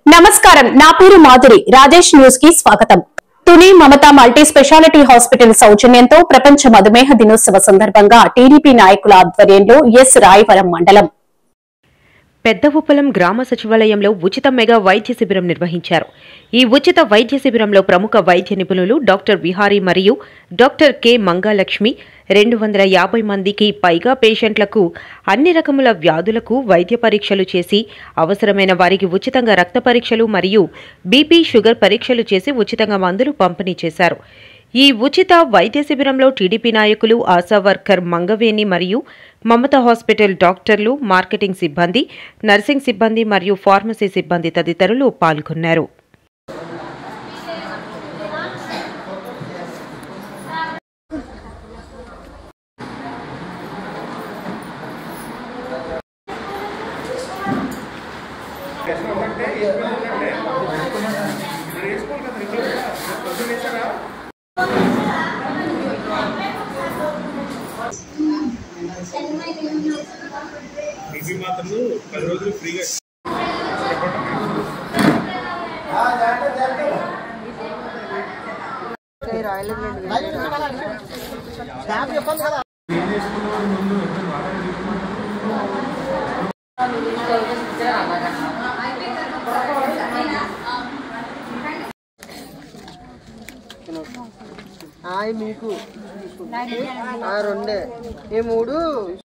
నమస్కారం, నా పేరు మాధురి. రాజేష్ న్యూస్ కి స్వాగతం. Tuni Mamata multi speciality hospital సౌజన్యంతో ప్రపంచ మధుమేహ దినోత్సవ సందర్భంగా టీడీపీ నాయకుల ఆధ్వర్యంలో ఎస్ రాయవరం మండలం పెద్దఉప్పలం గ్రామ సచివాలయంలో ఉచిత మెగా వైద్య శిబిరం నిర్వహించారు. ఈ ఉచిత వైద్య శిబిరంలో ప్రముఖ వైద్య నిపుణులు డాక్టర్ విహారీ మరియు డాక్టర్ కె మంగాలక్ష్మి 250 మందికి పైగా పేషెంట్లకు అన్ని రకముల వ్యాధులకు వైద్య పరీక్షలు చేసి అవసరమైన వారికి ఉచితంగా రక్త పరీక్షలు మరియు బీపీ షుగర్ పరీక్షలు చేసి ఉచితంగా మందులు పంపిణీ చేశారు. ఈ ఉచిత వైద్య శిబిరంలో టీడీపీ నాయకులు, ఆశా వర్కర్ మంగవేణి మరియు మమతా హాస్పిటల్ డాక్టర్లు, మార్కెటింగ్ సిబ్బంది, నర్సింగ్ సిబ్బంది మరియు ఫార్మసీ సిబ్బంది తదితరులు పాల్గొన్నారు. ఇవి మాత్రం 10 రోజులు ఫ్రీగా మీకు 2 ఈ 3